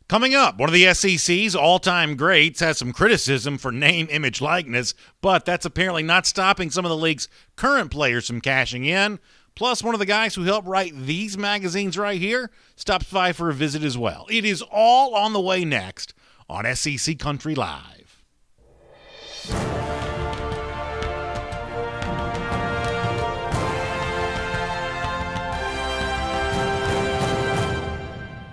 Coming up, one of the SEC's all-time greats has some criticism for name, image, likeness, but that's apparently not stopping some of the league's current players from cashing in. Plus, one of the guys who helped write these magazines right here stops by for a visit as well. It is all on the way next on SEC Country Live.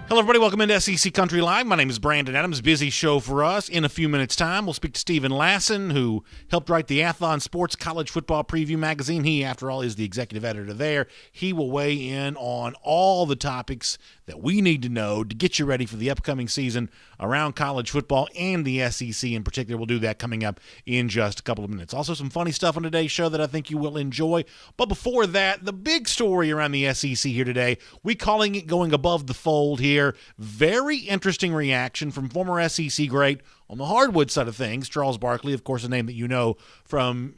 Hello, everybody. Welcome into SEC Country Live. My name is Brandon Adams. Busy show for us. In a few minutes' time, we'll speak to Stephen Lassen, who helped write the Athlon Sports College Football Preview magazine. He, after all, is the executive editor there. He will weigh in on all the topics that we need to know to get you ready for the upcoming season around college football and the SEC in particular. We'll do that coming up in just a couple of minutes. Also, some funny stuff on today's show that I think you will enjoy. But before that, the big story around the SEC here today, we calling it going above the fold here. Very interesting reaction from former SEC great on the hardwood side of things, Charles Barkley, of course, a name that you know from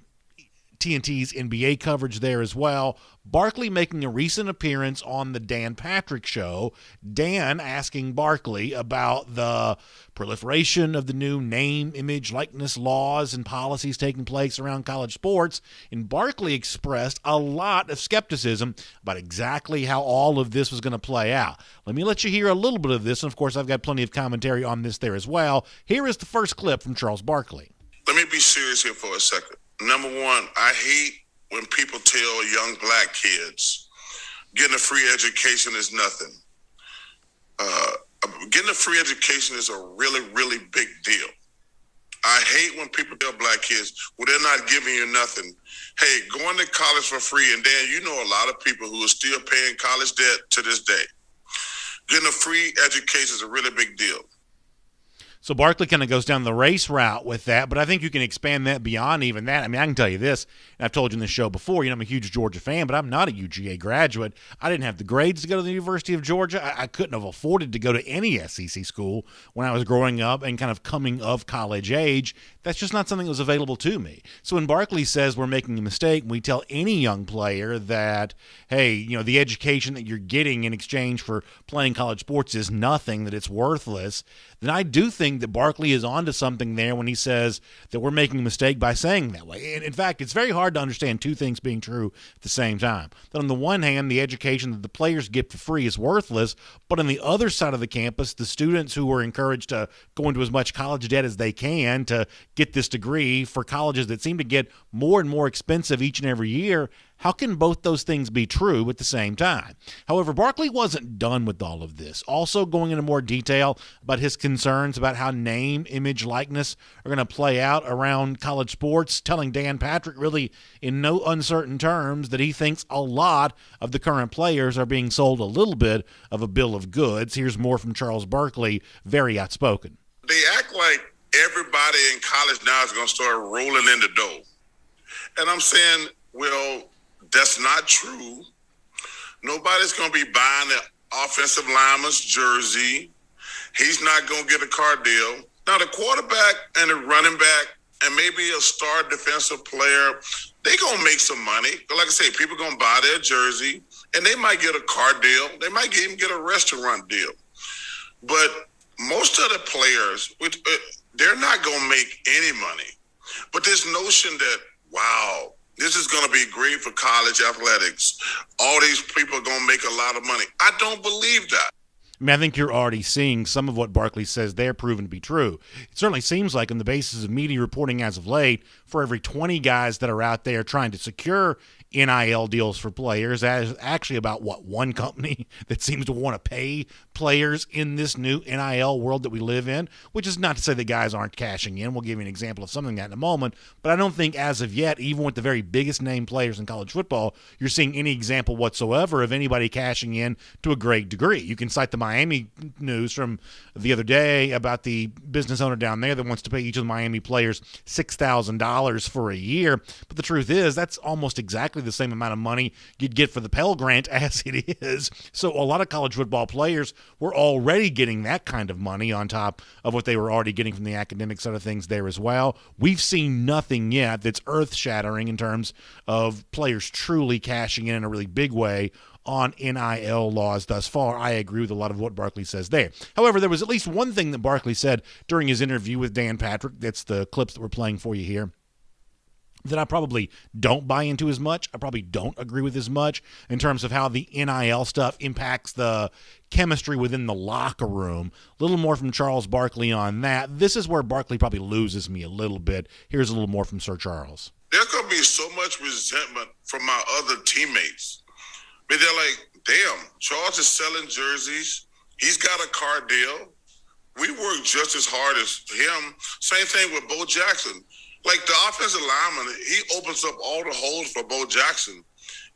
TNT's NBA coverage there as well. Barkley making a recent appearance on the Dan Patrick Show. Dan asking Barkley about the proliferation of the new name, image, likeness laws and policies taking place around college sports. And Barkley expressed a lot of skepticism about exactly how all of this was going to play out. Let me let you hear a little bit of this. And, of course, I've got plenty of commentary on this there as well. Here is the first clip from Charles Barkley. Let me be serious here for a second. Number one, I hate when people tell young black kids getting a free education is nothing. Getting a free education is a really, really big deal. I hate when people tell black kids, well, they're not giving you nothing. Hey, going to college for free, and Dan, you know a lot of people who are still paying college debt to this day. Getting a free education is a really big deal. So Barkley kind of goes down the race route with that, but I think you can expand that beyond even that. I mean, I can tell you this, and I've told you in this show before, I'm a huge Georgia fan, but I'm not a UGA graduate. I didn't have the grades to go to the University of Georgia. I couldn't have afforded to go to any SEC school when I was growing up and kind of coming of college age. That's just not something that was available to me. So when Barkley says we're making a mistake, we tell any young player that, hey, the education that you're getting in exchange for playing college sports is nothing, that it's worthless, then I do think that Barkley is onto something there when he says that we're making a mistake by saying that way. And in fact, it's very hard to understand two things being true at the same time. That on the one hand, the education that the players get for free is worthless, but on the other side of the campus, the students who are encouraged to go into as much college debt as they can to get this degree for colleges that seem to get more and more expensive each and every year, how can both those things be true at the same time? However, Barkley wasn't done with all of this. Also going into more detail about his concerns about how name, image, likeness are going to play out around college sports, telling Dan Patrick really in no uncertain terms that he thinks a lot of the current players are being sold a little bit of a bill of goods. Here's more from Charles Barkley, very outspoken. They act like everybody in college now is going to start rolling in the dough. And I'm saying, well, that's not true. Nobody's going to be buying the offensive lineman's jersey. He's not going to get a car deal. Now, the quarterback and the running back and maybe a star defensive player, they going to make some money. But like I say, people going to buy their jersey, and they might get a car deal. They might even get a restaurant deal. But most of the players, they're not going to make any money. But this notion that, wow, this is going to be great for college athletics. All these people are going to make a lot of money. I don't believe that. I mean, I think you're already seeing some of what Barkley says there proven to be true. It certainly seems like on the basis of media reporting as of late, for every 20 guys that are out there trying to secure NIL deals for players, that is actually about, one company that seems to want to pay players in this new NIL world that we live in, which is not to say that guys aren't cashing in. We'll give you an example of something like that in a moment, but I don't think as of yet, even with the very biggest name players in college football, you're seeing any example whatsoever of anybody cashing in to a great degree. You can cite the Miami news from the other day about the business owner down there that wants to pay each of the Miami players $6,000 for a year, but the truth is that's almost exactly the same amount of money you'd get for the Pell Grant as it is. So a lot of college football players were already getting that kind of money on top of what they were already getting from the academic side of things there as well. We've seen nothing yet that's earth-shattering in terms of players truly cashing in a really big way on NIL laws thus far. I agree with a lot of what Barkley says there. However, there was at least one thing that Barkley said during his interview with Dan Patrick. That's the clips that we're playing for you here, that I probably don't buy into as much. I probably don't agree with as much in terms of how the NIL stuff impacts the chemistry within the locker room. A little more from Charles Barkley on that. This is where Barkley probably loses me a little bit. Here's a little more from Sir Charles. There's going to be so much resentment from my other teammates. I mean, they're like, damn, Charles is selling jerseys. He's got a car deal. We work just as hard as him. Same thing with Bo Jackson. Like the offensive lineman, he opens up all the holes for Bo Jackson.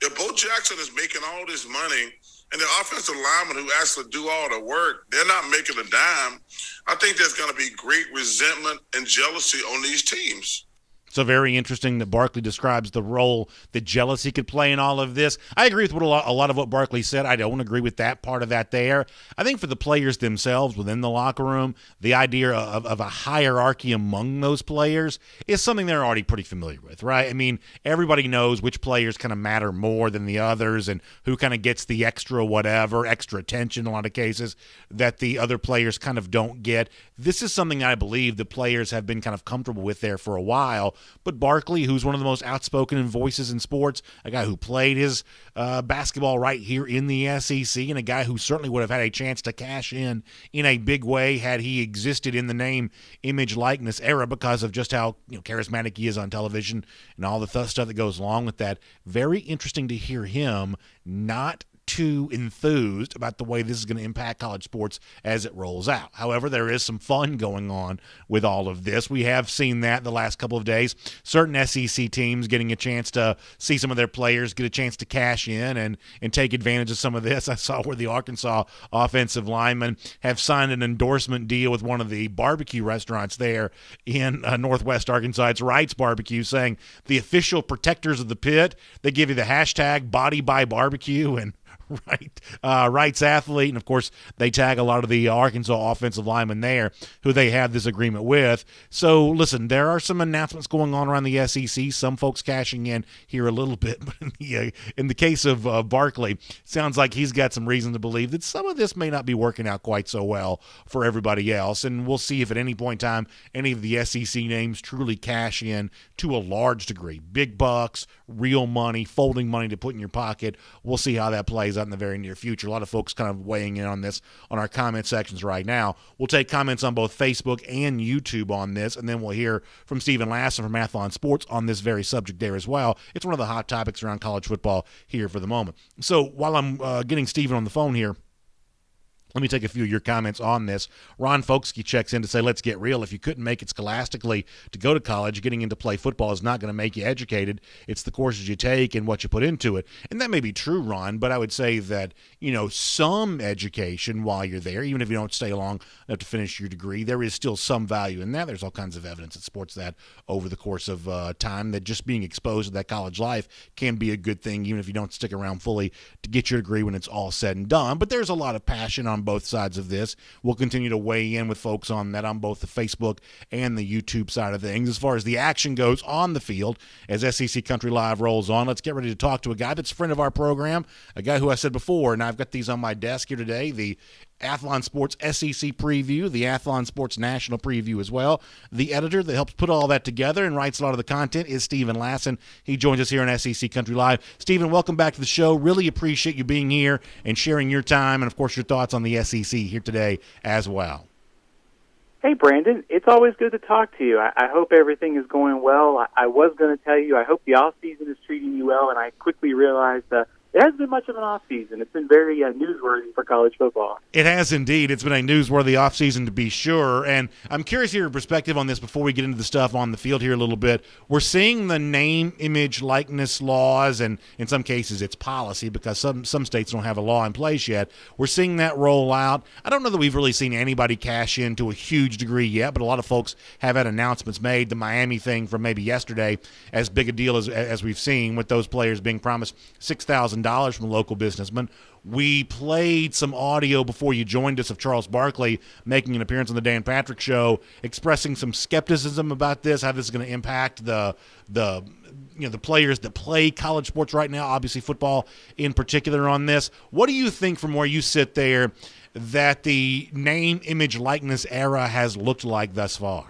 If Bo Jackson is making all this money and the offensive lineman who has to do all the work, they're not making a dime, I think there's going to be great resentment and jealousy on these teams. So very interesting that Barkley describes the role that jealousy could play in all of this. I agree with what a lot of what Barkley said. I don't agree with that part of that there. I think for the players themselves within the locker room, the idea of a hierarchy among those players is something they're already pretty familiar with, right? I mean, everybody knows which players kind of matter more than the others and who kind of gets the extra whatever, extra attention in a lot of cases that the other players kind of don't get. This is something that I believe the players have been kind of comfortable with there for a while. But Barkley, who's one of the most outspoken voices in sports, a guy who played his basketball right here in the SEC, and a guy who certainly would have had a chance to cash in a big way had he existed in the name, image, likeness era because of just how charismatic he is on television and all the stuff that goes along with that. Very interesting to hear him not too enthused about the way this is going to impact college sports as it rolls out. However, there is some fun going on with all of this. We have seen that the last couple of days. Certain SEC teams getting a chance to see some of their players get a chance to cash in and take advantage of some of this. I saw where the Arkansas offensive linemen have signed an endorsement deal with one of the barbecue restaurants there in Northwest Arkansas. It's Wright's Barbecue, saying the official protectors of the pit. They give you the hashtag Body by Barbecue and Wright's athlete, and of course they tag a lot of the Arkansas offensive linemen there who they have this agreement with. So listen, there are some announcements going on around the SEC, some folks cashing in here a little bit, but in the case of Barkley, sounds like he's got some reason to believe that some of this may not be working out quite so well for everybody else, and we'll see if at any point in time any of the SEC names truly cash in to a large degree. Big bucks, real money, folding money to put in your pocket. We'll see how that plays out in the very near future. A lot of folks kind of weighing in on this on our comment sections right now. We'll take comments on both Facebook and YouTube on this, and then we'll hear from Stephen Lassen from Athlon Sports on this very subject there as well. It's one of the hot topics around college football here for the moment. So while I'm getting Stephen on the phone here, let me take a few of your comments on this. Ron Folksky checks in to say, let's get real. If you couldn't make it scholastically to go to college, getting into play football is not going to make you educated. It's the courses you take and what you put into it. And that may be true, Ron, but I would say that, some education while you're there, even if you don't stay long enough to finish your degree, there is still some value in that. There's all kinds of evidence that supports that over the course of time, that just being exposed to that college life can be a good thing, even if you don't stick around fully to get your degree when it's all said and done. But there's a lot of passion on both sides of this. We'll continue to weigh in with folks on that on both the Facebook and the YouTube side of things. As far as the action goes on the field, as SEC Country Live rolls on, let's get ready to talk to a guy that's a friend of our program, a guy who I said before, and I've got these on my desk here today, the Athlon Sports SEC preview, the Athlon Sports National preview as well. The editor that helps put all that together and writes a lot of the content is Stephen Lassen. He joins us here on SEC Country Live. Stephen, welcome back to the show. Really appreciate you being here and sharing your time and, of course, your thoughts on the SEC here today as well. Hey, Brandon. It's always good to talk to you. I hope everything is going well. I was going to tell you I hope the off-season is treating you well, and I quickly realized it hasn't been much of an off-season. It's been very newsworthy for college football. It has indeed. It's been a newsworthy off-season to be sure. And I'm curious to hear your perspective on this before we get into the stuff on the field here a little bit. We're seeing the name, image, likeness laws, and in some cases it's policy because some states don't have a law in place yet. We're seeing that roll out. I don't know that we've really seen anybody cash in to a huge degree yet, but a lot of folks have had announcements made. The Miami thing from maybe yesterday, as big a deal as we've seen, with those players being promised $6,000 $100,000 from a local businessman. We played some audio before you joined us of Charles Barkley making an appearance on the Dan Patrick Show, expressing some skepticism about this, how this is going to impact the players that play college sports right now, obviously football in particular on this. What do you think from where you sit there that the name, image, likeness era has looked like thus far?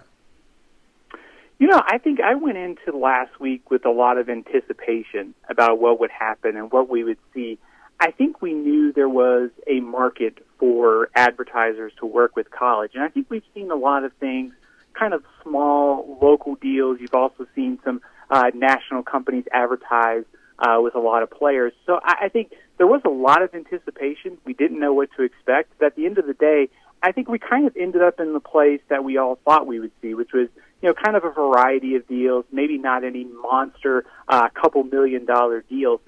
I think I went into last week with a lot of anticipation about what would happen and what we would see. I think we knew there was a market for advertisers to work with college, and I think we've seen a lot of things, kind of small local deals. You've also seen some national companies advertise with a lot of players. So I think there was a lot of anticipation. We didn't know what to expect. But at the end of the day, I think we kind of ended up in the place that we all thought we would see, which was kind of a variety of deals, maybe not any monster couple $1 million deals.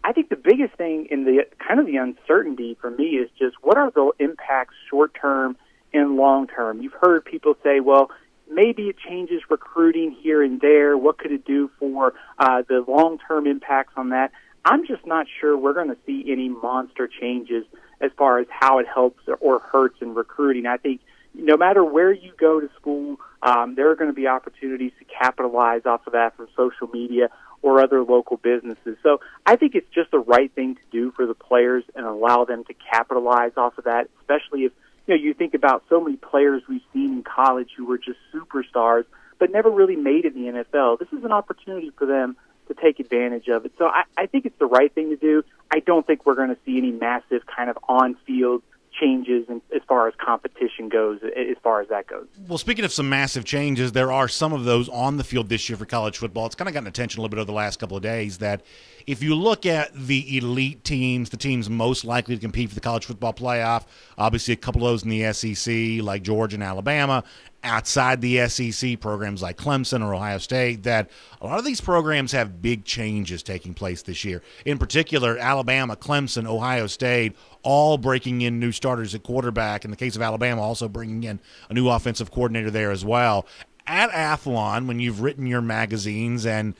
I think the biggest thing in the kind of the uncertainty for me is just what are the impacts short term and long term. You've heard people say, well, maybe it changes recruiting here and there. What could it do for the long term impacts on that? I'm just not sure we're going to see any monster changes as far as how it helps or hurts in recruiting. I think no matter where you go to school, there are going to be opportunities to capitalize off of that from social media or other local businesses. So I think it's just the right thing to do for the players and allow them to capitalize off of that, especially if you think about so many players we've seen in college who were just superstars but never really made it in the NFL. This is an opportunity for them to take advantage of it. So I think it's the right thing to do. I don't think we're going to see any massive kind of on-field changes as far as competition goes, as far as that goes. Well, speaking of some massive changes, there are some of those on the field this year for college football. It's kind of gotten attention a little bit over the last couple of days that if you look at the elite teams, the teams most likely to compete for the college football playoff, obviously a couple of those in the SEC like Georgia and Alabama, outside the SEC programs like Clemson or Ohio State, that a lot of these programs have big changes taking place this year. In particular, Alabama, Clemson, Ohio State, all breaking in new starters at quarterback. In the case of Alabama, also bringing in a new offensive coordinator there as well. At Athlon, when you've written your magazines and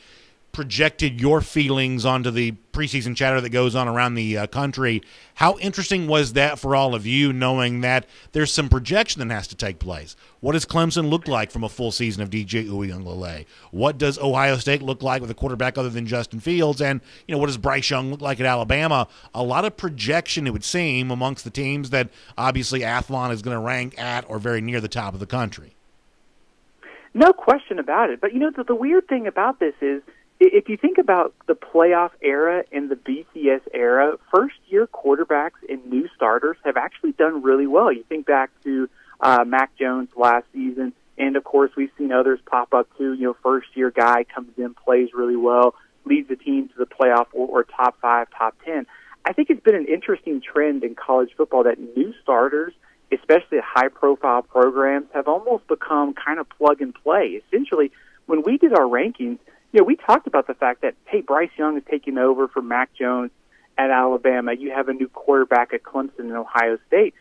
projected your feelings onto the preseason chatter that goes on around the country, how interesting was that for all of you, knowing that there's some projection that has to take place? What does Clemson look like from a full season of DJ Uiagalelei? What does Ohio State look like with a quarterback other than Justin Fields? And, what does Bryce Young look like at Alabama? A lot of projection, it would seem, amongst the teams that obviously Athlon is going to rank at or very near the top of the country. No question about it. But, the weird thing about this is, if you think about the playoff era and the BCS era, first-year quarterbacks and new starters have actually done really well. You think back to Mac Jones last season, and, of course, we've seen others pop up, too. First-year guy comes in, plays really well, leads the team to the playoff or top 5, top 10. I think it's been an interesting trend in college football that new starters, especially at high-profile programs, have almost become kind of plug-and-play. Essentially, when we did our rankings, we talked about the fact that, hey, Bryce Young is taking over for Mac Jones at Alabama. You have a new quarterback at Clemson and Ohio State.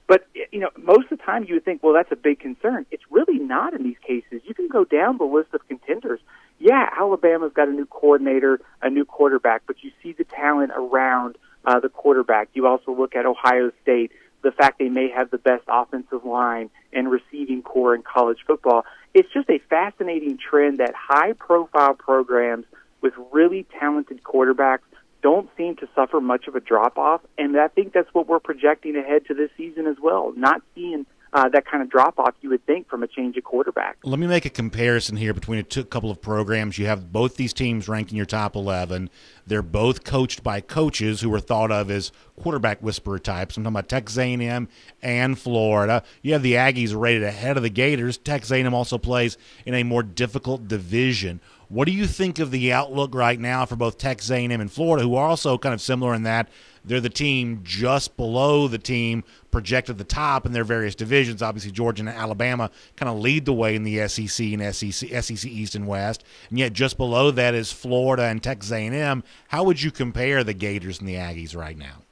But, most of the time you would think, well, that's a big concern. It's really not in these cases. You can go down the list of contenders. Yeah, Alabama's got a new coordinator, a new quarterback, but you see the talent around the quarterback. You also look at Ohio State, the fact they may have the best offensive line and receiving core in college football. It's just a fascinating trend that high-profile programs with really talented quarterbacks don't seem to suffer much of a drop-off, and I think that's what we're projecting ahead to this season as well, not seeing that kind of drop-off you would think from a change of quarterback. Let me make a comparison here between a couple of programs. You have both these teams ranked in your top 11. They're both coached by coaches who are thought of as quarterback whisperer types. I'm talking about Texas A&M and Florida. You have the Aggies rated ahead of the Gators. Texas A&M also plays in a more difficult division. What do you think of the outlook right now for both Texas A&M and Florida, who are also kind of similar in that they're the team just below the team projected at the top in their various divisions? Obviously, Georgia and Alabama kind of lead the way in the SEC and SEC East and West, and yet just below that is Florida and Texas A&M. How would you compare the Gators and the Aggies right now?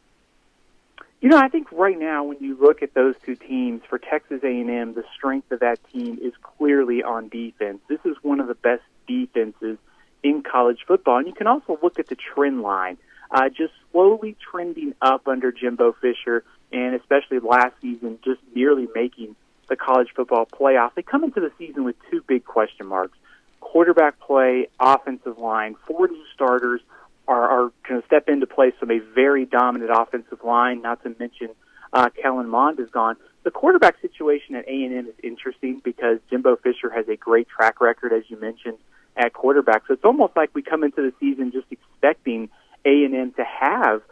I think right now when you look at those two teams, for Texas A&M, the strength of that team is clearly on defense. This is one of the best defenses in college football. And you can also look at the trend line. just slowly trending up under Jimbo Fisher, and especially last season, just nearly making the college football playoff. They come into the season with two big question marks: quarterback play, offensive line. 4 new starters are going to step into place from a very dominant offensive line, not to mention Kellen Mond is gone. The quarterback situation at A&M is interesting because Jimbo Fisher has a great track record, as you mentioned, at quarterback. So it's almost like we come into the season just expecting A&M to have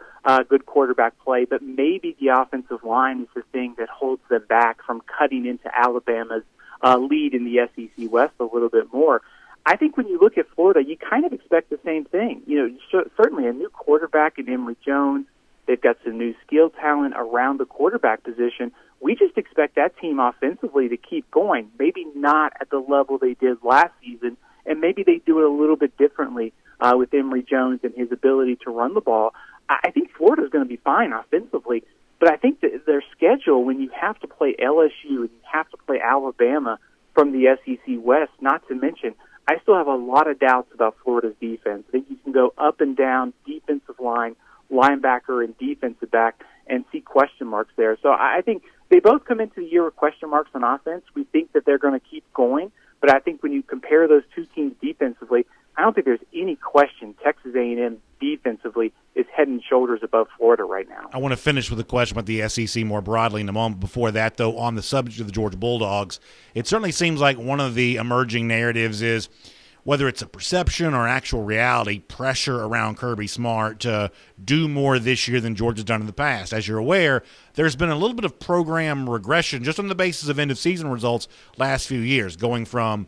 good quarterback play, but maybe the offensive line is the thing that holds them back from cutting into Alabama's lead in the SEC West a little bit more. I think when you look at Florida, you kind of expect the same thing. Certainly a new quarterback in Emory Jones. They've got some new skill talent around the quarterback position. We just expect that team offensively to keep going, maybe not at the level they did last season, and maybe they do it a little bit differently with Emory Jones and his ability to run the ball. I think Florida's going to be fine offensively, but I think that their schedule, when you have to play LSU and you have to play Alabama from the SEC West, not to mention, I still have a lot of doubts about Florida's defense. I think you can go up and down defensive line, linebacker, and defensive back and see question marks there. So I think they both come into the year with question marks on offense. We think that they're going to keep going, but I think when you compare those two teams defensively, I don't think there's any question Texas A&M defensively is head and shoulders above Florida right now. I want to finish with a question about the SEC more broadly in a moment. Before that, though, on the subject of the Georgia Bulldogs, it certainly seems like one of the emerging narratives is, whether it's a perception or actual reality, pressure around Kirby Smart to do more this year than Georgia's done in the past. As you're aware, there's been a little bit of program regression just on the basis of end-of-season results last few years, going from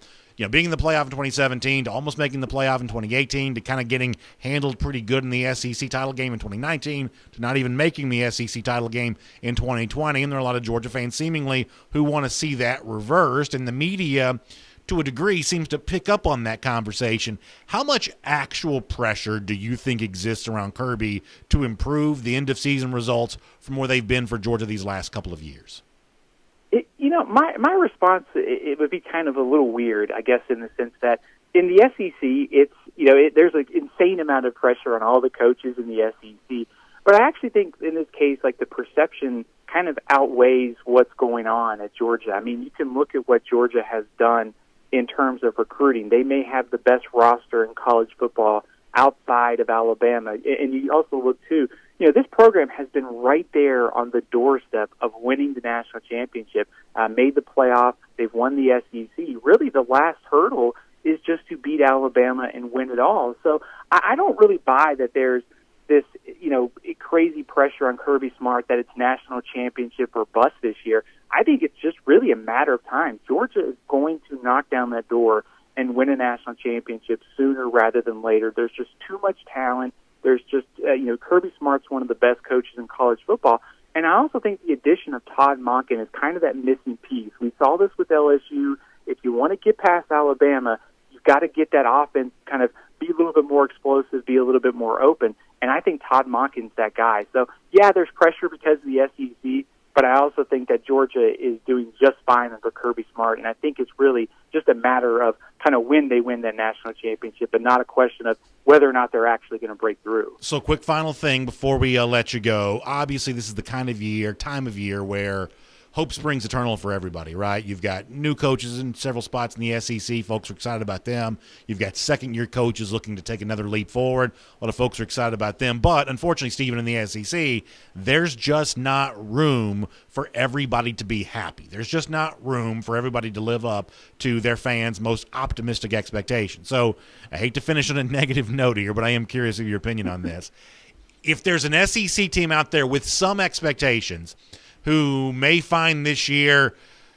being in the playoff in 2017 to almost making the playoff in 2018 to kind of getting handled pretty good in the SEC title game in 2019 to not even making the SEC title game in 2020. And there are a lot of Georgia fans seemingly who want to see that reversed, and the media, to a degree, seems to pick up on that conversation. How much actual pressure do you think exists around Kirby to improve the end-of-season results from where they've been for Georgia these last couple of years? My response, it would be kind of a little weird, I guess, in the sense that in the SEC, there's an insane amount of pressure on all the coaches in the SEC. But I actually think in this case, like, the perception kind of outweighs what's going on at Georgia. I mean, you can look at what Georgia has done in terms of recruiting. They may have the best roster in college football outside of Alabama. And you also look, too, this program has been right there on the doorstep of winning the national championship, made the playoff. They've won the SEC. Really, the last hurdle is just to beat Alabama and win it all. So I don't really buy that there's this, crazy pressure on Kirby Smart that it's national championship or bust this year. I think it's just really a matter of time. Georgia is going to knock down that door and win a national championship sooner rather than later. There's just too much talent. There's just, Kirby Smart's one of the best coaches in college football. And I also think the addition of Todd Monken is kind of that missing piece. We saw this with LSU. If you want to get past Alabama, you've got to get that offense kind of be a little bit more explosive, be a little bit more open. And I think Todd Monken's that guy. So, yeah, there's pressure because of the SEC, but I also think that Georgia is doing just fine under Kirby Smart, and I think it's really just a matter of kind of when they win that national championship and not a question of whether or not they're actually going to break through. So, quick final thing before we let you go. Obviously, this is the kind of time of year where hope springs eternal for everybody, right? You've got new coaches in several spots in the SEC. Folks are excited about them. You've got second-year coaches looking to take another leap forward. A lot of folks are excited about them. But, unfortunately, Stephen, in the SEC, there's just not room for everybody to be happy. There's just not room for everybody to live up to their fans' most optimistic expectations. So, I hate to finish on a negative note here, but I am curious of your opinion on this. If there's an SEC team out there with some expectations who may find this year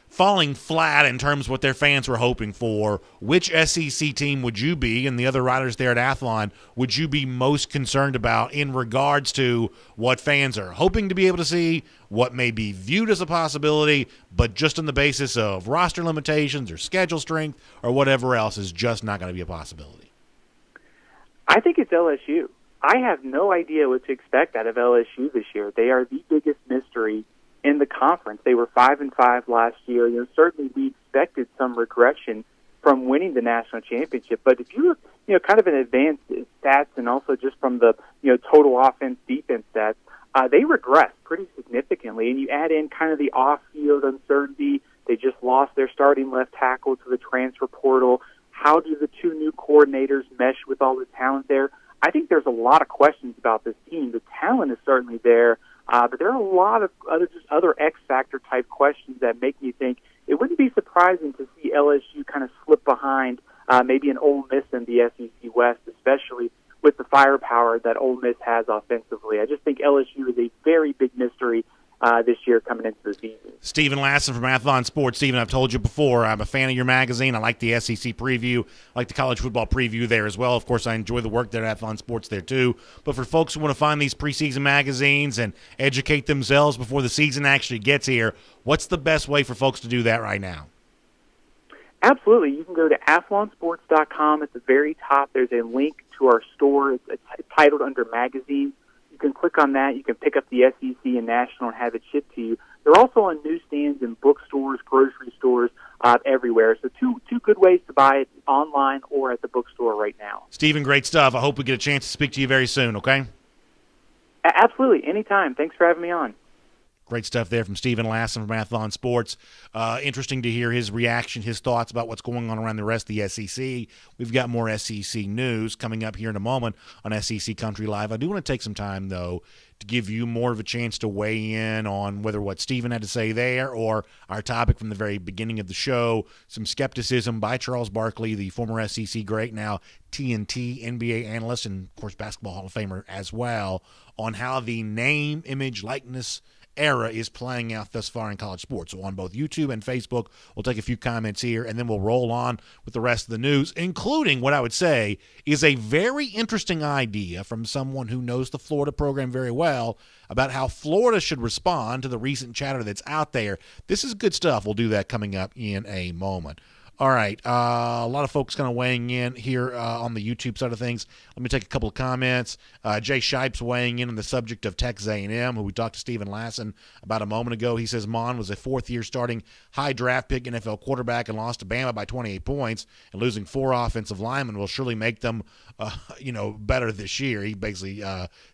falling flat in terms of what their fans were hoping for, which SEC team would you be, and the other writers there at Athlon, would you be most concerned about in regards to what fans are hoping to be able to see, what may be viewed as a possibility, but just on the basis of roster limitations or schedule strength or whatever else is just not going to be a possibility? I think it's LSU. I have no idea what to expect out of LSU this year. They are the biggest mystery in the conference. They were 5-5 last year. Certainly we expected some regression from winning the national championship. But if you kind of an advanced stats and also just from the, total offense, defense stats, they regress pretty significantly. And you add in kind of the off-field uncertainty. They just lost their starting left tackle to the transfer portal. How do the two new coordinators mesh with all the talent there? I think there's a lot of questions about this team. The talent is certainly there, but there are a lot of other X-factor type questions that make me think it wouldn't be surprising to see LSU kind of slip behind maybe an Ole Miss in the SEC West, especially with the firepower that Ole Miss has offensively. I just think LSU is a very big mystery this year coming into the season. Stephen Lassen from Athlon Sports. Stephen, I've told you before, I'm a fan of your magazine. I like the SEC preview. I like the college football preview there as well. Of course, I enjoy the work there at Athlon Sports there too. But for folks who want to find these preseason magazines and educate themselves before the season actually gets here, what's the best way for folks to do that right now? Absolutely. You can go to athlonsports.com. At the very top, there's a link to our store. It's titled under magazines. You can click on that. You can pick up the SEC and National and have it shipped to you. They're also on newsstands and bookstores, grocery stores, everywhere. So two good ways to buy it, online or at the bookstore right now. Stephen, great stuff. I hope we get a chance to speak to you very soon, okay? Absolutely. Anytime. Thanks for having me on. Great stuff there from Stephen Lassen from Athlon Sports. Interesting to hear his reaction, his thoughts about what's going on around the rest of the SEC. We've got more SEC news coming up here in a moment on SEC Country Live. I do want to take some time, though, to give you more of a chance to weigh in on whether what Stephen had to say there or our topic from the very beginning of the show, some skepticism by Charles Barkley, the former SEC great, now TNT NBA analyst and, of course, Basketball Hall of Famer as well, on how the name, image, likeness era is playing out thus far in college sports. So on both YouTube and Facebook, we'll take a few comments here, and then we'll roll on with the rest of the news, including what I would say is a very interesting idea from someone who knows the Florida program very well about how Florida should respond to the recent chatter that's out there. This is good stuff. We'll do that coming up in a moment. All right, a lot of folks kind of weighing in here on the YouTube side of things. Let me take a couple of comments. Jay Shipes weighing in on the subject of Texas A&M, who we talked to Stephen Lassen about a moment ago. He says Mon was a fourth-year starting high draft pick NFL quarterback and lost to Bama by 28 points, and losing 4 offensive linemen will surely make them, better this year. He basically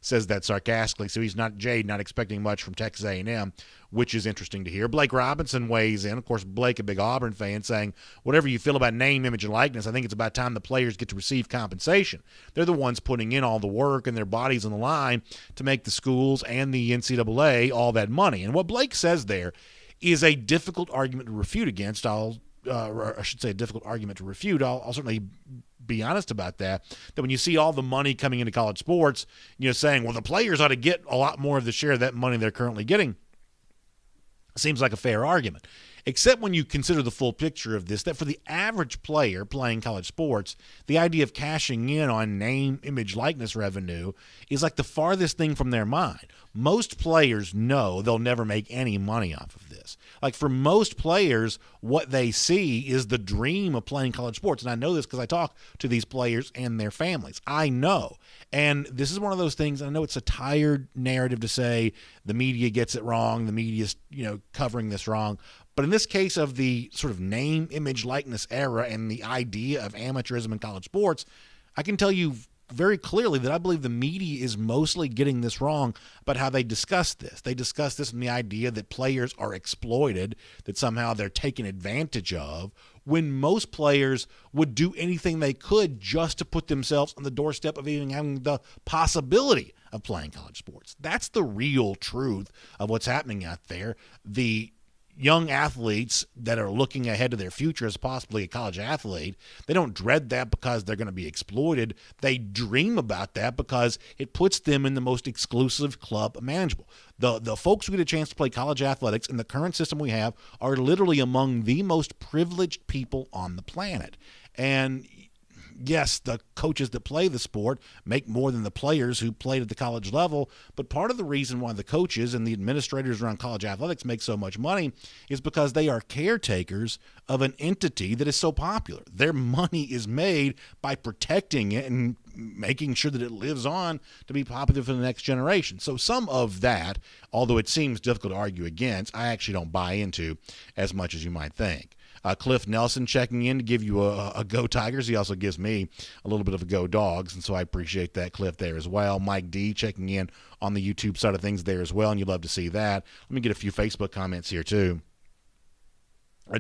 says that sarcastically, so he's not expecting much from Texas A&M, which is interesting to hear. Blake Robinson weighs in. Of course, Blake, a big Auburn fan, saying, whatever you feel about name, image, and likeness, I think it's about time the players get to receive compensation. They're the ones putting in all the work and their bodies on the line to make the schools and the NCAA all that money. And what Blake says there is a difficult argument to refute against. A difficult argument to refute. I'll certainly be honest about that when you see all the money coming into college sports, saying, well, the players ought to get a lot more of the share of that money they're currently getting, seems like a fair argument, except when you consider the full picture of this, that for the average player playing college sports, the idea of cashing in on name, image, likeness revenue is like the farthest thing from their mind. Most players know they'll never make any money off of this. Like for most players, what they see is the dream of playing college sports. And I know this because I talk to these players and their families. I know. And this is one of those things, I know it's a tired narrative to say the media gets it wrong, the media's, covering this wrong. But in this case of the sort of name, image, likeness era and the idea of amateurism in college sports, I can tell you very clearly that I believe the media is mostly getting this wrong about how they discuss this. They discuss this in the idea that players are exploited, that somehow they're taken advantage of, when most players would do anything they could just to put themselves on the doorstep of even having the possibility of playing college sports. That's the real truth of what's happening out there. The young athletes that are looking ahead to their future as possibly a college athlete, they don't dread that because they're going to be exploited. They dream about that because it puts them in the most exclusive club imaginable. The folks who get a chance to play college athletics in the current system we have are literally among the most privileged people on the planet. And yes, the coaches that play the sport make more than the players who played at the college level, but part of the reason why the coaches and the administrators around college athletics make so much money is because they are caretakers of an entity that is so popular. Their money is made by protecting it and making sure that it lives on to be popular for the next generation. So some of that, although it seems difficult to argue against, I actually don't buy into as much as you might think. Cliff Nelson checking in to give you a go Tigers. He also gives me a little bit of a go Dogs, and so I appreciate that, Cliff, there as well. Mike D checking in on the YouTube side of things there as well, and you'd love to see that. Let me get a few Facebook comments here, too.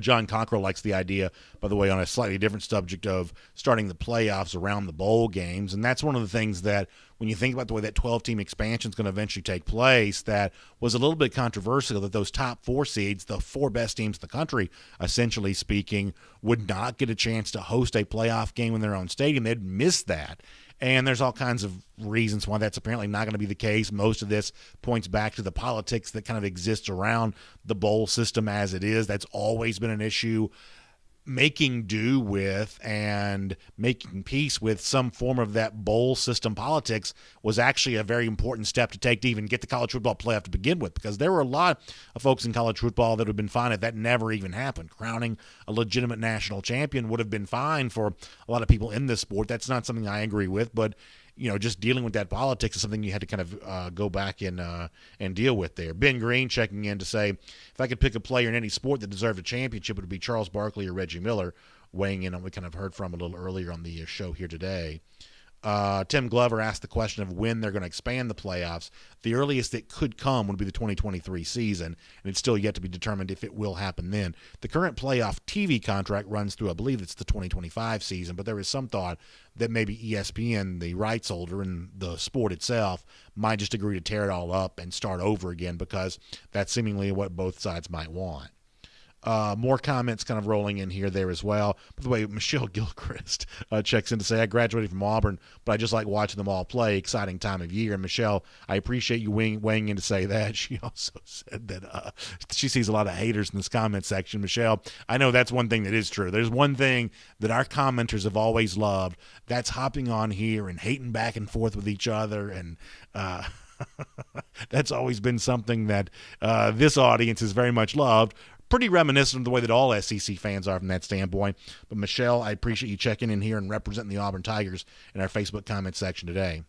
John Cockrell likes the idea, by the way, on a slightly different subject of starting the playoffs around the bowl games. And that's one of the things that, when you think about the way that 12-team expansion is going to eventually take place, that was a little bit controversial, that those top 4 seeds, the 4 best teams in the country, essentially speaking, would not get a chance to host a playoff game in their own stadium. They'd miss that. And there's all kinds of reasons why that's apparently not going to be the case. Most of this points back to the politics that kind of exists around the bowl system as it is. That's always been an issue. Making do with and making peace with some form of that bowl system politics was actually a very important step to take to even get the college football playoff to begin with, because there were a lot of folks in college football that would have been fine if that never even happened. Crowning a legitimate national champion would have been fine for a lot of people in this sport. That's not something I agree with, but just dealing with that politics is something you had to kind of go back and deal with there. Ben Green checking in to say, if I could pick a player in any sport that deserved a championship, it would be Charles Barkley or Reggie Miller, weighing in on what we kind of heard from a little earlier on the show here today. Tim Glover asked the question of when they're going to expand the playoffs. The earliest it could come would be the 2023 season, and it's still yet to be determined if it will happen then. The current playoff TV contract runs through, I believe it's the 2025 season, but there is some thought that maybe ESPN, the rights holder and the sport itself, might just agree to tear it all up and start over again, because that's seemingly what both sides might want. More comments kind of rolling in here there as well. By the way, Michelle Gilchrist checks in to say, I graduated from Auburn, but I just like watching them all play. Exciting time of year. And Michelle, I appreciate you weighing in to say that. She also said that she sees a lot of haters in this comment section. Michelle, I know that's one thing that is true. There's one thing that our commenters have always loved. That's hopping on here and hating back and forth with each other. And that's always been something that this audience has very much loved. Pretty reminiscent of the way that all SEC fans are from that standpoint. But, Michelle, I appreciate you checking in here and representing the Auburn Tigers in our Facebook comment section today.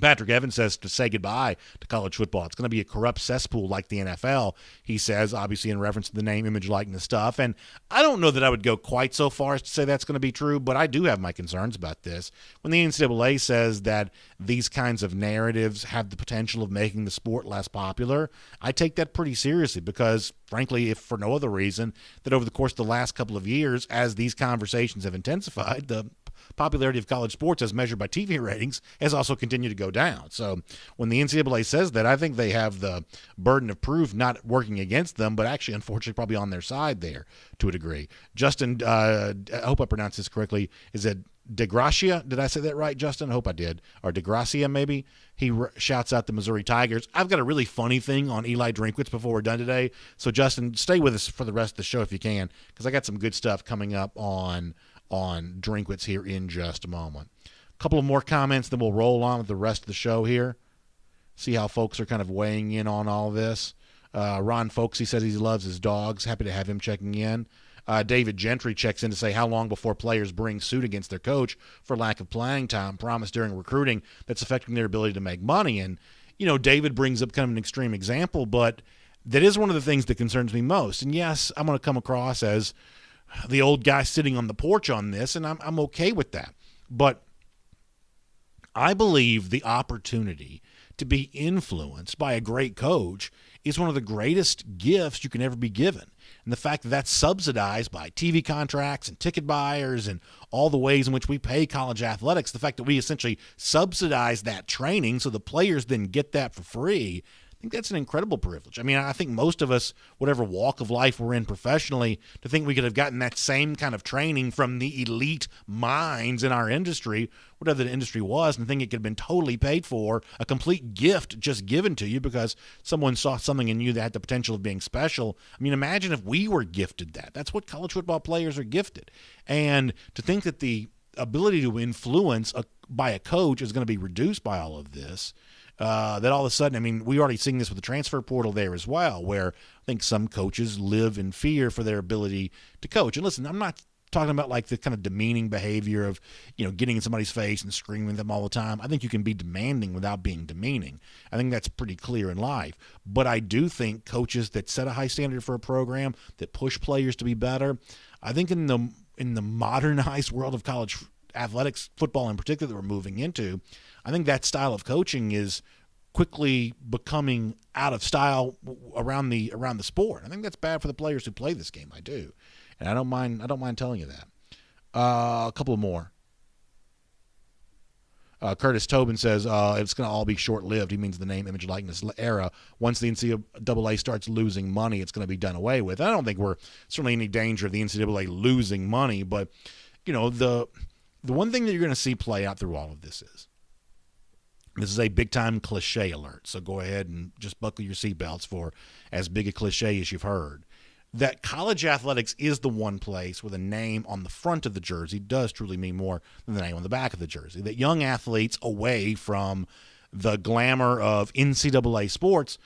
Patrick Evans says to say goodbye to college football. It's going to be a corrupt cesspool like the NFL, he says, obviously in reference to the name, image, likeness stuff. And I don't know that I would go quite so far as to say that's going to be true, but I do have my concerns about this. When the NCAA says that these kinds of narratives have the potential of making the sport less popular, I take that pretty seriously because, frankly, if for no other reason, that over the course of the last couple of years, as these conversations have intensified, the popularity of college sports as measured by TV ratings has also continued to go down. So when the NCAA says that, I think they have the burden of proof not working against them, but actually, unfortunately, probably on their side there to a degree. Justin, I hope I pronounced this correctly, is it DeGracia? Did I say that right, Justin? I hope I did. Or DeGracia, maybe? He shouts out the Missouri Tigers. I've got a really funny thing on Eli Drinkwitz before we're done today. So, Justin, stay with us for the rest of the show if you can, because I got some good stuff coming up on Drinkwitz here in just a moment. A couple of more comments, then we'll roll on with the rest of the show here. See how folks are kind of weighing in on all this. Ron Folksy says he loves his dogs. Happy to have him checking in. David Gentry checks in to say how long before players bring suit against their coach for lack of playing time promised during recruiting that's affecting their ability to make money. And, David brings up kind of an extreme example, but that is one of the things that concerns me most. And, yes, I'm going to come across as the old guy sitting on the porch on this, and I'm okay with that. But I believe the opportunity to be influenced by a great coach is one of the greatest gifts you can ever be given. And the fact that that's subsidized by TV contracts and ticket buyers and all the ways in which we pay college athletics, the fact that we essentially subsidize that training so the players then get that for free, I think that's an incredible privilege. I mean, I think most of us, whatever walk of life we're in professionally, to think we could have gotten that same kind of training from the elite minds in our industry, whatever the industry was, and think it could have been totally paid for, a complete gift just given to you because someone saw something in you that had the potential of being special. I mean, imagine if we were gifted that. That's what college football players are gifted. And to think that the ability to influence by a coach is going to be reduced by all of this, that all of a sudden, I mean, we already seen this with the transfer portal there as well, where I think some coaches live in fear for their ability to coach. And listen, I'm not talking about like the kind of demeaning behavior of, getting in somebody's face and screaming at them all the time. I think you can be demanding without being demeaning. I think that's pretty clear in life. But I do think coaches that set a high standard for a program, that push players to be better, I think in the modernized world of college athletics, football in particular, that we're moving into, I think that style of coaching is quickly becoming out of style around the sport. I think that's bad for the players who play this game. I do. And I don't mind telling you that. A couple more. Curtis Tobin says it's going to all be short-lived. He means the name, image, likeness era. Once the NCAA starts losing money, it's going to be done away with. I don't think we're certainly in any danger of the NCAA losing money, but the one thing that you're going to see play out through all of this is a big-time cliche alert. So go ahead and just buckle your seatbelts for as big a cliche as you've heard. That college athletics is the one place where the name on the front of the jersey does truly mean more than the name on the back of the jersey. That young athletes, away from the glamour of NCAA sports,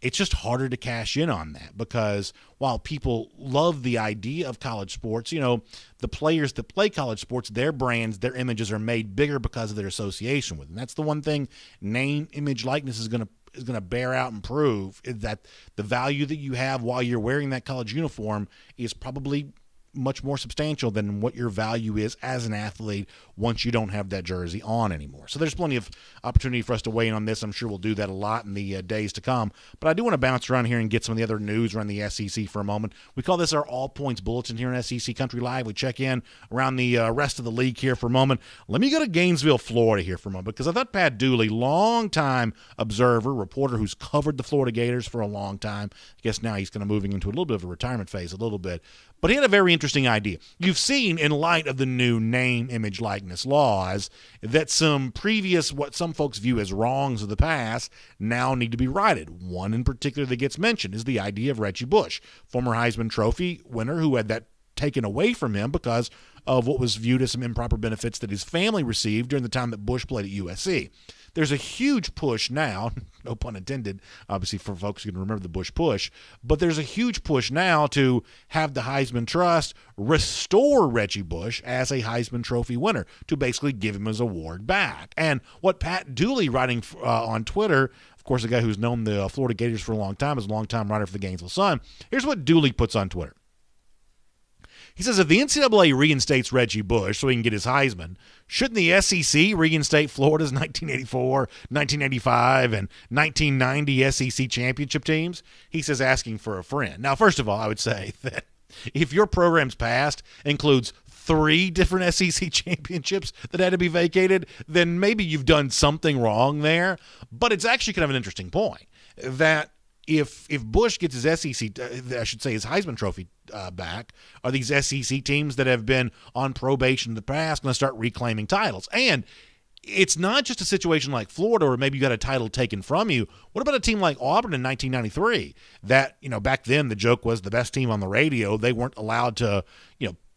it's just harder to cash in on that, because while people love the idea of college sports, the players that play college sports, their brands, their images are made bigger because of their association with them. That's the one thing name, image, likeness is going to bear out and prove, is that the value that you have while you're wearing that college uniform is probably much more substantial than what your value is as an athlete once you don't have that jersey on anymore. So there's plenty of opportunity for us to weigh in on this. I'm sure we'll do that a lot in the days to come. But I do want to bounce around here and get some of the other news around the SEC for a moment. We call this our All Points Bulletin here in SEC Country Live. We check in around the rest of the league here for a moment. Let me go to Gainesville, Florida here for a moment, because I thought Pat Dooley, longtime observer, reporter who's covered the Florida Gators for a long time. I guess now he's kind of moving into a little bit of a retirement phase a little bit. But he had a very interesting idea. You've seen, in light of the new name, image, likeness laws, that some previous, what some folks view as wrongs of the past, now need to be righted. One in particular that gets mentioned is the idea of Reggie Bush, former Heisman Trophy winner who had that taken away from him because of what was viewed as some improper benefits that his family received during the time that Bush played at USC. There's a huge push now, no pun intended, obviously for folks who can remember the Bush push, but there's a huge push now to have the Heisman Trust restore Reggie Bush as a Heisman Trophy winner, to basically give him his award back. And what Pat Dooley, writing on Twitter, of course, a guy who's known the Florida Gators for a long time, is a longtime writer for the Gainesville Sun, here's what Dooley puts on Twitter. He says, if the NCAA reinstates Reggie Bush so he can get his Heisman, shouldn't the SEC reinstate Florida's 1984, 1985, and 1990 SEC championship teams? He says, asking for a friend. Now, first of all, I would say that if your program's past includes 3 different SEC championships that had to be vacated, then maybe you've done something wrong there. But it's actually kind of an interesting point that if Bush gets his SEC, I should say his Heisman Trophy back, are these SEC teams that have been on probation in the past going to start reclaiming titles? And it's not just a situation like Florida where maybe you got a title taken from you. What about a team like Auburn in 1993 that, back then the joke was the best team on the radio. They weren't allowed to,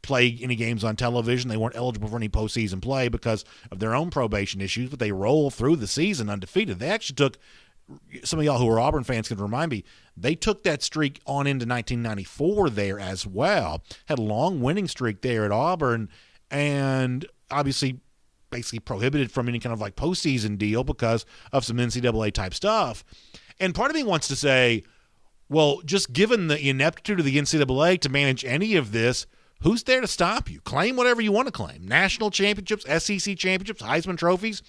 play any games on television. They weren't eligible for any postseason play because of their own probation issues, but they rolled through the season undefeated. They actually took, some of y'all who are Auburn fans can remind me, they took that streak on into 1994 there as well. Had a long winning streak there at Auburn, and obviously basically prohibited from any kind of like postseason deal because of some NCAA type stuff. And part of me wants to say, well, just given the ineptitude of the NCAA to manage any of this, who's there to stop you? Claim whatever you want to claim. National championships, SEC championships, Heisman trophies.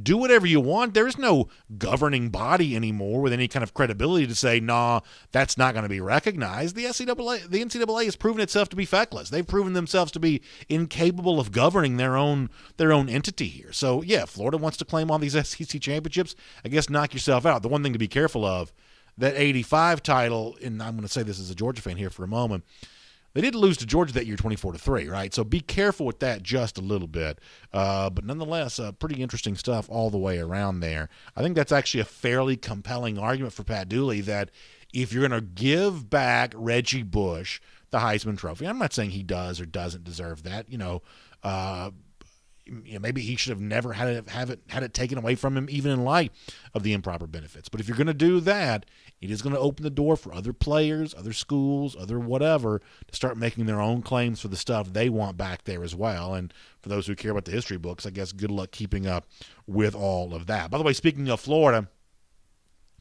Do whatever you want. There is no governing body anymore with any kind of credibility to say, nah, that's not going to be recognized. The NCAA has proven itself to be feckless. They've proven themselves to be incapable of governing their own entity here. So, yeah, Florida wants to claim all these SEC championships. I guess knock yourself out. The one thing to be careful of, that 85 title, and I'm going to say this as a Georgia fan here for a moment, they did lose to Georgia that year 24-3, right? So be careful with that just a little bit. But nonetheless, pretty interesting stuff all the way around there. I think that's actually a fairly compelling argument for Pat Dooley that if you're going to give back Reggie Bush the Heisman Trophy, I'm not saying he does or doesn't deserve that. maybe he should have never had it taken away from him, even in light of the improper benefits. But if you're going to do that, it is going to open the door for other players, other schools, other whatever, to start making their own claims for the stuff they want back there as well. And for those who care about the history books, I guess good luck keeping up with all of that. By the way, speaking of Florida,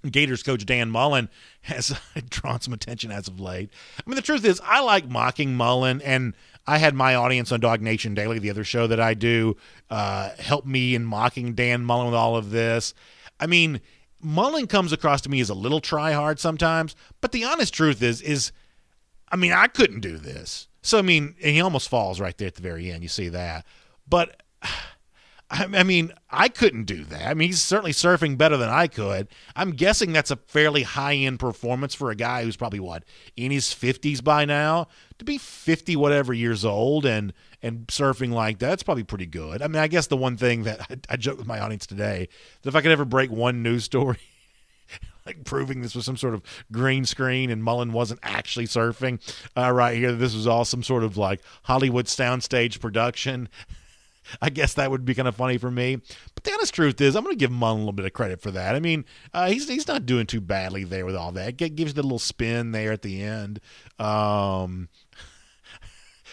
Gators coach Dan Mullen has drawn some attention as of late. I mean, the truth is, I like mocking Mullen, and I had my audience on Dog Nation Daily, the other show that I do, help me in mocking Dan Mullen with all of this. I mean, Mullen comes across to me as a little try-hard sometimes, but the honest truth is, I mean, I couldn't do this. So, I mean, and he almost falls right there at the very end. You see that. But I mean, I couldn't do that. I mean, he's certainly surfing better than I could. I'm guessing that's a fairly high-end performance for a guy who's probably, in his 50s by now. To be 50-whatever years old and surfing like that, that's probably pretty good. I mean, I guess the one thing that I joked with my audience today, that if I could ever break one news story, like proving this was some sort of green screen and Mullen wasn't actually surfing right here, this was all some sort of like Hollywood soundstage production, I guess that would be kind of funny for me. But the honest truth is, I'm going to give Mullen a little bit of credit for that. I mean, he's not doing too badly there with all that. Gives you the little spin there at the end.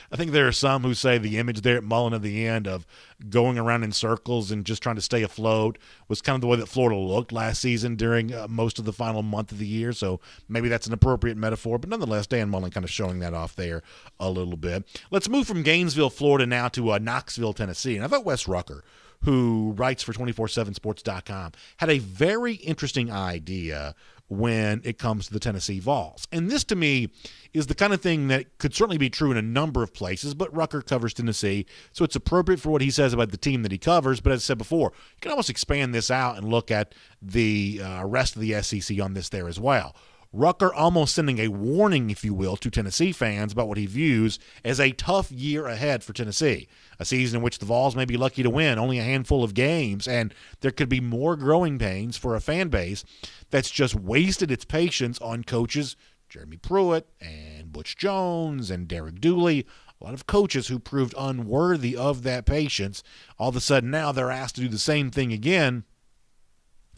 I think there are some who say the image there at Mullen at the end of going around in circles and just trying to stay afloat was kind of the way that Florida looked last season during most of the final month of the year. So maybe that's an appropriate metaphor. But nonetheless, Dan Mullen kind of showing that off there a little bit. Let's move from Gainesville, Florida now to Knoxville, Tennessee. And I thought Wes Rucker, who writes for 247sports.com, had a very interesting idea when it comes to the Tennessee Vols. And this, to me, is the kind of thing that could certainly be true in a number of places, but Rucker covers Tennessee, so it's appropriate for what he says about the team that he covers. But as I said before, you can almost expand this out and look at the rest of the SEC on this there as well. Rucker almost sending a warning, if you will, to Tennessee fans about what he views as a tough year ahead for Tennessee, a season in which the Vols may be lucky to win only a handful of games, and there could be more growing pains for a fan base that's just wasted its patience on coaches Jeremy Pruitt and Butch Jones and Derek Dooley, a lot of coaches who proved unworthy of that patience. All of a sudden now they're asked to do the same thing again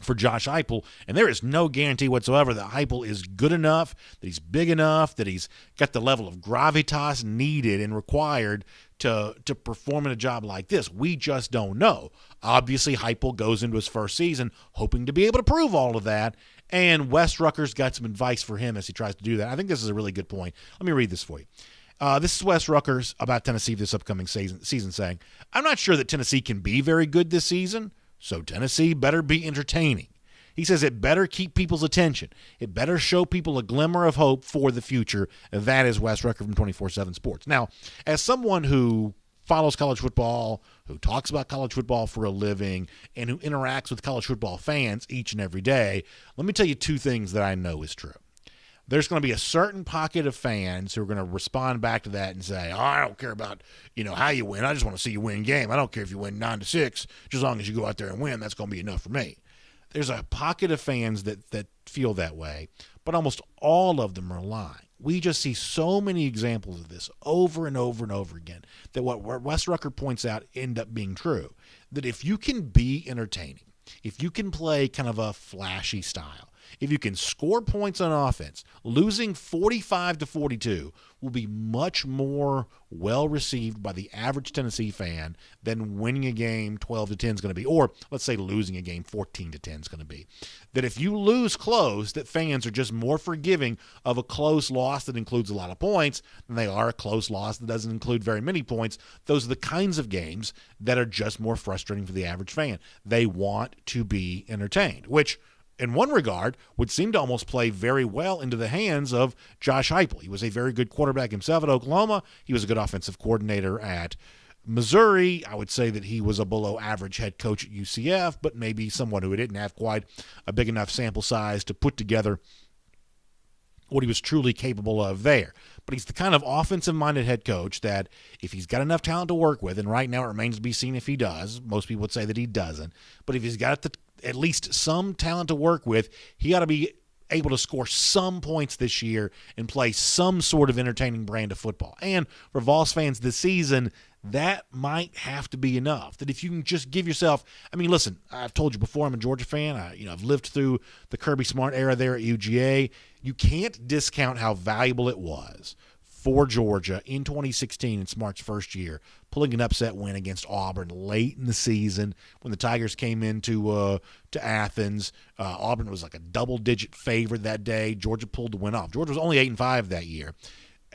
for Josh Heupel, and there is no guarantee whatsoever that Heupel is good enough, that he's big enough, that he's got the level of gravitas needed and required to perform in a job like this. We just don't know. Obviously, Heupel goes into his first season hoping to be able to prove all of that, and Wes Rucker's got some advice for him as he tries to do that. I think this is a really good point. Let me read this for you. This is Wes Rucker's about Tennessee this upcoming season saying, "I'm not sure that Tennessee can be very good this season, so Tennessee better be entertaining." He says it better keep people's attention. It better show people a glimmer of hope for the future. That is Wes Rucker from 24/7 Sports. Now, as someone who follows college football, who talks about college football for a living, and who interacts with college football fans each and every day, let me tell you two things that I know is true. There's going to be a certain pocket of fans who are going to respond back to that and say, "Oh, I don't care about, how you win. I just want to see you win game. I don't care if you win 9-6, just as long as you go out there and win. That's going to be enough for me." There's a pocket of fans that feel that way, but almost all of them are lying. We just see so many examples of this over and over and over again that what Wes Rucker points out end up being true, that if you can be entertaining, if you can play kind of a flashy style, if you can score points on offense, losing 45-42 will be much more well received by the average Tennessee fan than winning a game 12-10 is going to be, or let's say losing a game 14-10 is going to be. That if you lose close, that fans are just more forgiving of a close loss that includes a lot of points than they are a close loss that doesn't include very many points. Those are the kinds of games that are just more frustrating for the average fan. They want to be entertained, which in one regard, would seem to almost play very well into the hands of Josh Heupel. He was a very good quarterback himself at Oklahoma. He was a good offensive coordinator at Missouri. I would say that he was a below-average head coach at UCF, but maybe someone who didn't have quite a big enough sample size to put together what he was truly capable of there. But he's the kind of offensive-minded head coach that if he's got enough talent to work with, and right now it remains to be seen if he does, most people would say that he doesn't, but if he's got at least some talent to work with, he ought to be able to score some points this year and play some sort of entertaining brand of football. And for Vols fans this season, that might have to be enough. That if you can just give yourself, I mean, listen, I've told you before, I'm a Georgia fan. I've lived through the Kirby Smart era there at UGA. You can't discount how valuable it was for Georgia in 2016 in Smart's first year, pulling an upset win against Auburn late in the season when the Tigers came into to Athens. Auburn was like a double-digit favorite that day. Georgia pulled the win off. Georgia was only 8-5 that year.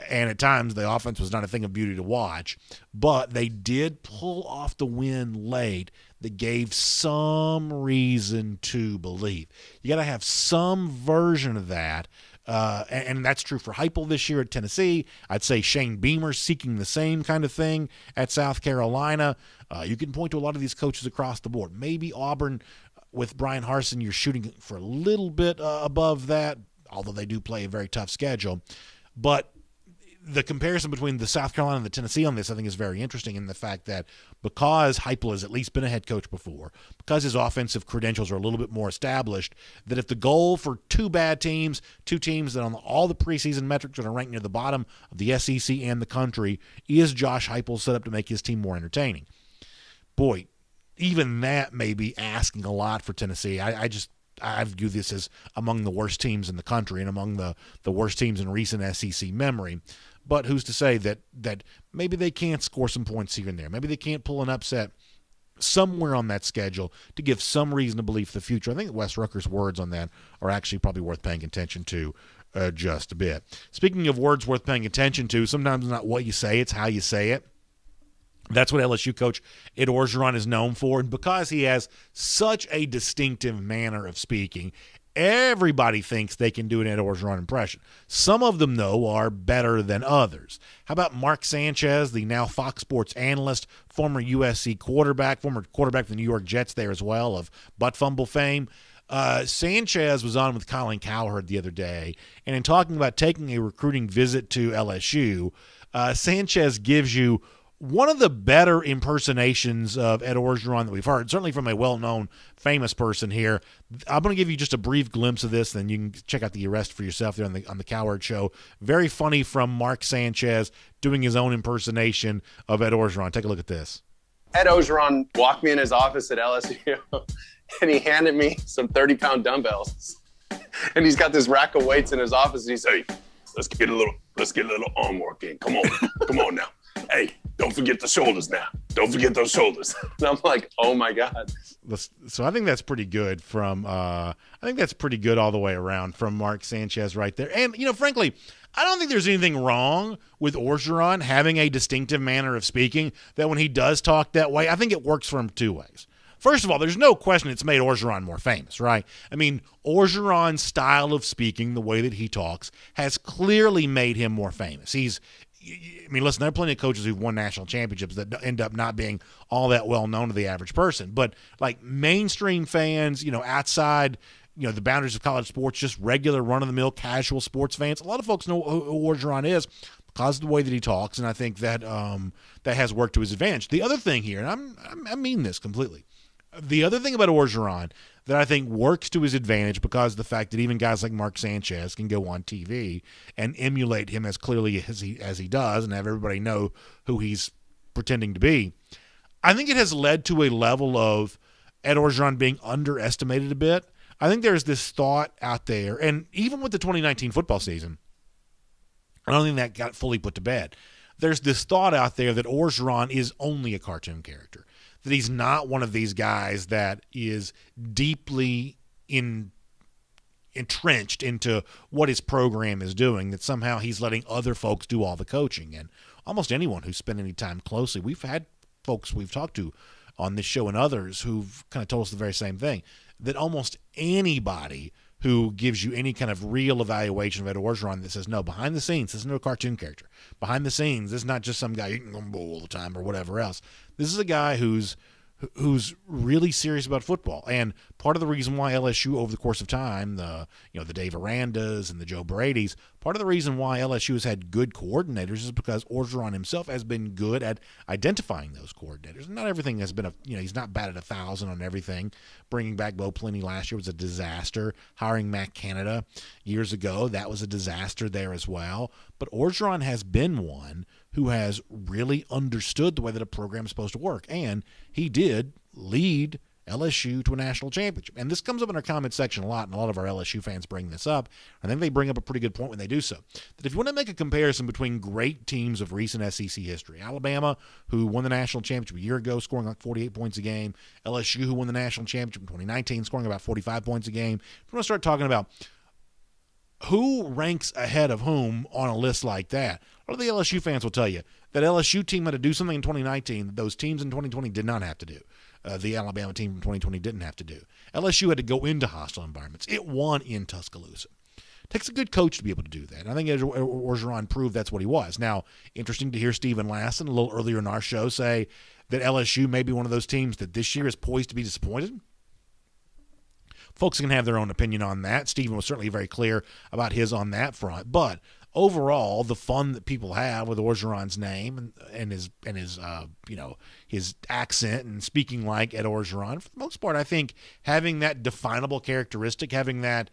And at times, the offense was not a thing of beauty to watch. But they did pull off the win late that gave some reason to believe. You got to have some version of that. And that's true for Heupel this year at Tennessee. I'd say Shane Beamer seeking the same kind of thing at South Carolina. You can point to a lot of these coaches across the board. Maybe Auburn with Brian Harsin, you're shooting for a little bit above that, although they do play a very tough schedule. But the comparison between the South Carolina and the Tennessee on this, I think, is very interesting in the fact that because Heupel has at least been a head coach before, because his offensive credentials are a little bit more established, that if the goal for two teams that on all the preseason metrics are ranked near the bottom of the SEC and the country, is Josh Heupel set up to make his team more entertaining? Boy, even that may be asking a lot for Tennessee. I view this as among the worst teams in the country and among the worst teams in recent SEC memory. But who's to say that maybe they can't score some points here and there? Maybe they can't pull an upset somewhere on that schedule to give some reason to believe for the future. I think that Wes Rucker's words on that are actually probably worth paying attention to just a bit. Speaking of words worth paying attention to, sometimes it's not what you say, it's how you say it. That's what LSU coach Ed Orgeron is known for. And because he has such a distinctive manner of speaking, everybody thinks they can do an Ed Orgeron impression. Some of them, though, are better than others. How about Mark Sanchez, the now Fox Sports analyst, former USC quarterback, former quarterback of the New York Jets there as well, of butt fumble fame? Sanchez was on with Colin Cowherd the other day, and in talking about taking a recruiting visit to LSU, Sanchez gives you one of the better impersonations of Ed Orgeron that we've heard, certainly from a well-known, famous person here. I'm going to give you just a brief glimpse of this, then you can check out the arrest for yourself there on the Cowherd Show. Very funny from Mark Sanchez doing his own impersonation of Ed Orgeron. Take a look at this. Ed Orgeron walked me in his office at LSU, and he handed me some 30-pound dumbbells. And he's got this rack of weights in his office, and he said, "Hey, let's get a little arm work in. Come on now. Hey, don't forget the shoulders now. Don't forget those shoulders." And I'm like, oh my God. So I think that's pretty good I think that's pretty good all the way around from Mark Sanchez right there. And, frankly, I don't think there's anything wrong with Orgeron having a distinctive manner of speaking, that when he does talk that way, I think it works for him two ways. First of all, there's no question it's made Orgeron more famous, right? I mean, Orgeron's style of speaking, the way that he talks, has clearly made him more famous. Listen, there are plenty of coaches who've won national championships that end up not being all that well known to the average person. But like mainstream fans, outside, the boundaries of college sports, just regular run-of-the-mill casual sports fans, a lot of folks know who Orgeron is because of the way that he talks, and I think that that has worked to his advantage. The other thing here, and I mean this completely, the other thing about Orgeron that I think works to his advantage because of the fact that even guys like Mark Sanchez can go on TV and emulate him as clearly as he does and have everybody know who he's pretending to be, I think it has led to a level of Ed Orgeron being underestimated a bit. I think there's this thought out there, and even with the 2019 football season, I don't think that got fully put to bed. There's this thought out there that Orgeron is only a cartoon character, that he's not one of these guys that is deeply entrenched into what his program is doing, that somehow he's letting other folks do all the coaching. And almost anyone who's spent any time closely, we've had folks we've talked to on this show and others who've kind of told us the very same thing, that almost anybody who gives you any kind of real evaluation of Ed Orgeron that says, no, behind the scenes, this is no cartoon character. Behind the scenes, this is not just some guy you can go all the time or whatever else. This is a guy who's really serious about football. And part of the reason why LSU over the course of time, the Dave Arandas and the Joe Brady's, Part of the reason why LSU has had good coordinators is because Orgeron himself has been good at identifying those coordinators. Not everything has been he's not batted 1,000 on everything. Bringing back Bo Pelini last year was a disaster. Hiring Matt Canada years ago, that was a disaster there as well. But Orgeron has been one who has really understood the way that a program is supposed to work. And he did lead LSU to a national championship. And this comes up in our comment section a lot, and a lot of our LSU fans bring this up. I think they bring up a pretty good point when they do so. That if you want to make a comparison between great teams of recent SEC history, Alabama, who won the national championship a year ago, scoring like 48 points a game, LSU, who won the national championship in 2019, scoring about 45 points a game. If you want to start talking about who ranks ahead of whom on a list like that, a lot of the LSU fans will tell you that LSU team had to do something in 2019 that those teams in 2020 did not have to do. The Alabama team from 2020 didn't have to do. LSU had to go into hostile environments. It won in Tuscaloosa. It takes a good coach to be able to do that. And I think Orgeron proved that's what he was. Now, interesting to hear Stephen Lasson a little earlier in our show say that LSU may be one of those teams that this year is poised to be disappointed. Folks can have their own opinion on that. Stephen was certainly very clear about his on that front. But overall, the fun that people have with Orgeron's name and his his accent and speaking like Ed Orgeron, for the most part, I think having that definable characteristic, having that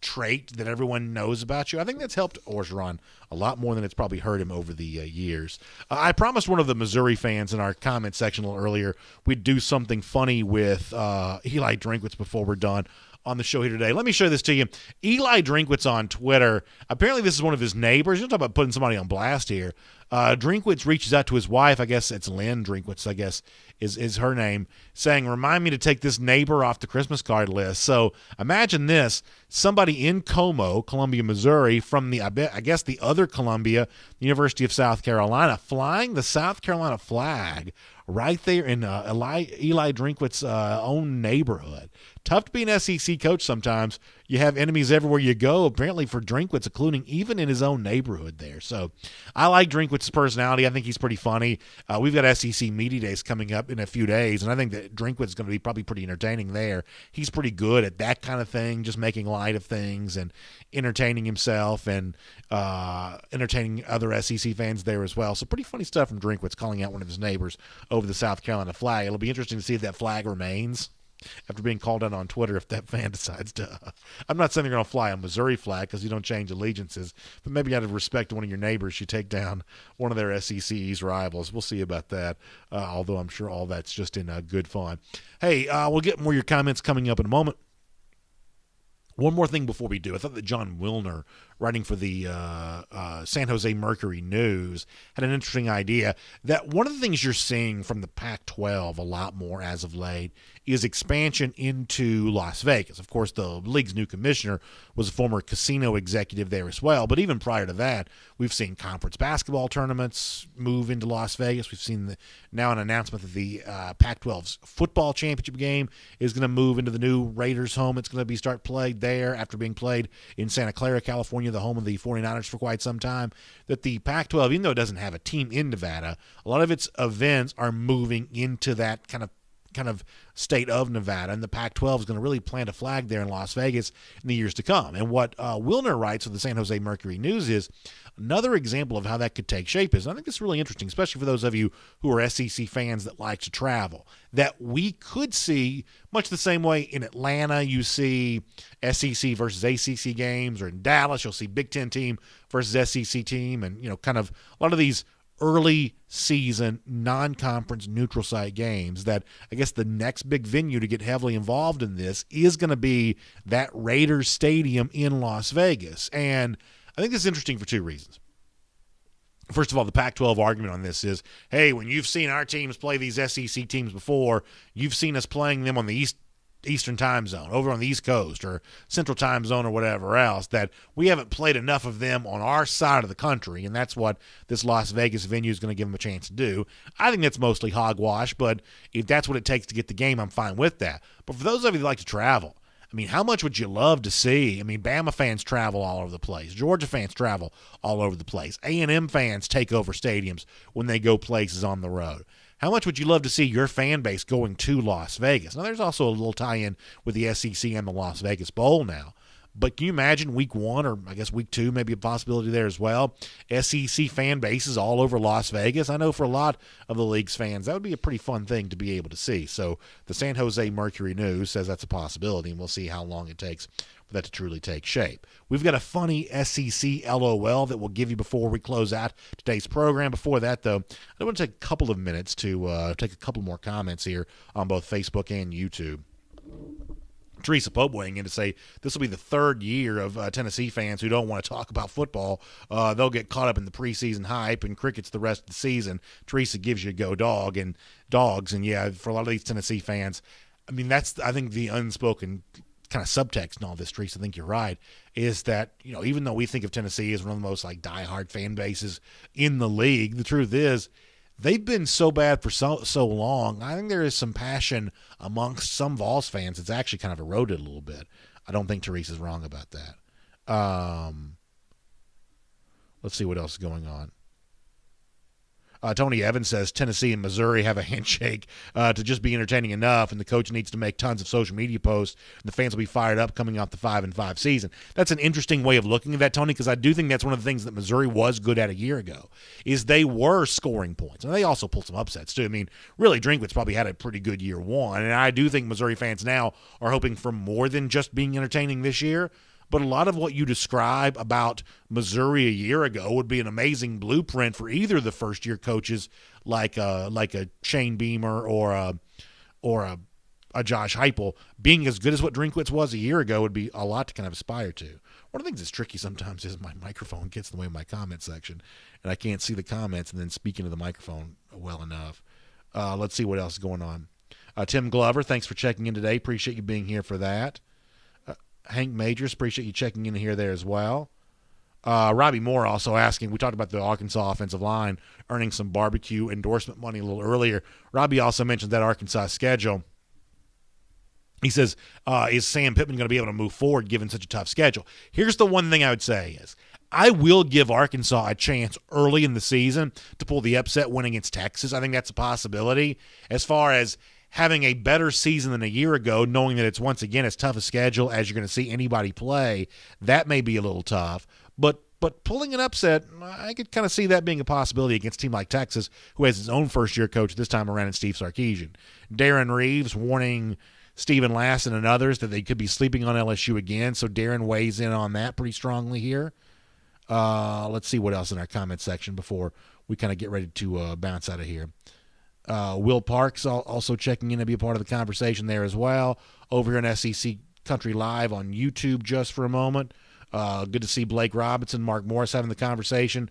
trait that everyone knows about you, I think that's helped Orgeron a lot more than it's probably hurt him over the years. I promised one of the Missouri fans in our comment section a little earlier we'd do something funny with Eli Drinkwitz before we're done on the show here today. Let me show this to you. Eli Drinkwitz on Twitter. Apparently this is one of his neighbors. You're talking about putting somebody on blast here. Drinkwitz reaches out to his wife, I guess it's Lynn Drinkwitz, I guess is her name, saying, remind me to take this neighbor off the Christmas card list. So imagine this, somebody in Como, Columbia, Missouri, from the other Columbia, University of South Carolina, flying the South Carolina flag right there in Eli Drinkwitz's own neighborhood. Tough to be an SEC coach sometimes. You have enemies everywhere you go, apparently for Drinkwitz, including even in his own neighborhood there. So I like Drinkwitz's personality. I think he's pretty funny. We've got SEC Media Days coming up in a few days, and I think that Drinkwitz is going to be probably pretty entertaining there. He's pretty good at that kind of thing, just making light of things and entertaining himself and entertaining other SEC fans there as well. So pretty funny stuff from Drinkwitz calling out one of his neighbors over the South Carolina flag. It'll be interesting to see if that flag remains after being called out on Twitter, if that fan decides to. I'm not saying they're going to fly a Missouri flag because you don't change allegiances, but maybe out of respect to one of your neighbors, you take down one of their SEC East rivals. We'll see about that, although I'm sure all that's just in good fun. Hey, we'll get more of your comments coming up in a moment. One more thing before we do. I thought that John Wilner, writing for the San Jose Mercury News, had an interesting idea that one of the things you're seeing from the Pac-12 a lot more as of late is expansion into Las Vegas. Of course, the league's new commissioner was a former casino executive there as well, but even prior to that, we've seen conference basketball tournaments move into Las Vegas. We've seen now an announcement that the Pac-12's football championship game is going to move into the new Raiders' home. It's going to start played there after being played in Santa Clara, California, the home of the 49ers for quite some time. That the Pac-12, even though it doesn't have a team in Nevada, a lot of its events are moving into that kind of state of Nevada, and the Pac-12 is going to really plant a flag there in Las Vegas in the years to come. And what Wilner writes with the San Jose Mercury News is another example of how that could take shape is, and I think it's really interesting, especially for those of you who are SEC fans that like to travel, that we could see much the same way in Atlanta you see SEC versus ACC games, or in Dallas you'll see Big Ten team versus SEC team, and kind of a lot of these early season non-conference neutral site games. That I guess the next big venue to get heavily involved in this is going to be that Raiders Stadium in Las Vegas. And I think this is interesting for two reasons. First of all, the Pac-12 argument on this is, hey, when you've seen our teams play these SEC teams before, you've seen us playing them on the Eastern time zone, over on the East Coast or Central time zone or whatever else, that we haven't played enough of them on our side of the country, and that's what this Las Vegas venue is going to give them a chance to do. I think that's mostly hogwash, but if that's what it takes to get the game, I'm fine with that. But for those of you that like to travel, I mean, how much would you love to see? I mean, Bama fans travel all over the place. Georgia fans travel all over the place. A&M fans take over stadiums when they go places on the road. How much would you love to see your fan base going to Las Vegas? Now, there's also a little tie-in with the SEC and the Las Vegas Bowl now. But can you imagine week 1 or I guess week 2, maybe a possibility there as well? SEC fan bases all over Las Vegas. I know for a lot of the league's fans, that would be a pretty fun thing to be able to see. So the San Jose Mercury News says that's a possibility, and we'll see how long it takes for that to truly take shape. We've got a funny SEC LOL that we'll give you before we close out today's program. Before that, though, I want to take a couple of minutes to take a couple more comments here on both Facebook and YouTube. Teresa Pope weighing in to say this will be the third year of Tennessee fans who don't want to talk about football. They'll get caught up in the preseason hype and cricket's the rest of the season. Teresa gives you a go dog and dogs. And, yeah, for a lot of these Tennessee fans, I mean, that's, I think, the unspoken kind of subtext in all this, Teresa. I think you're right, is that, you know, even though we think of Tennessee as one of the most, like, diehard fan bases in the league, the truth is, they've been so bad for so long. I think there is some passion amongst some Vols fans. It's actually kind of eroded a little bit. I don't think Teresa's wrong about that. Let's see what else is going on. Tony Evans says Tennessee and Missouri have a handshake to just be entertaining enough, and the coach needs to make tons of social media posts, and the fans will be fired up coming off the 5-5 season. That's an interesting way of looking at that, Tony, because I do think that's one of the things that Missouri was good at a year ago, is they were scoring points. And they also pulled some upsets, too. I mean, really, Drinkwitz probably had a pretty good year 1, and I do think Missouri fans now are hoping for more than just being entertaining this year. But a lot of what you describe about Missouri a year ago would be an amazing blueprint for either of the first-year coaches, like a Shane Beamer or a Josh Heupel. Being as good as what Drinkwitz was a year ago would be a lot to kind of aspire to. One of the things that's tricky sometimes is my microphone gets in the way of my comment section, and I can't see the comments and then speak into the microphone well enough. Let's see what else is going on. Tim Glover, thanks for checking in today. Appreciate you being here for that. Hank Majors, appreciate you checking in here there as well. Robbie Moore also asking, we talked about the Arkansas offensive line earning some barbecue endorsement money a little earlier. Robbie also mentioned that Arkansas schedule. He says, is Sam Pittman going to be able to move forward given such a tough schedule? Here's the one thing I would say is I will give Arkansas a chance early in the season to pull the upset win against Texas. I think that's a possibility. As far as having a better season than a year ago, knowing that it's once again as tough a schedule as you're going to see anybody play, that may be a little tough. But pulling an upset, I could kind of see that being a possibility against a team like Texas, who has his own first-year coach this time around in Steve Sarkisian. Darren Reeves warning Stephen Lassen and others that they could be sleeping on LSU again, so Darren weighs in on that pretty strongly here. Let's see what else in our comment section before we kind of get ready to bounce out of here. Will Parks also checking in to be a part of the conversation there as well. Over here on SEC Country Live on YouTube just for a moment. Good to see Blake Robinson, Mark Morris having the conversation.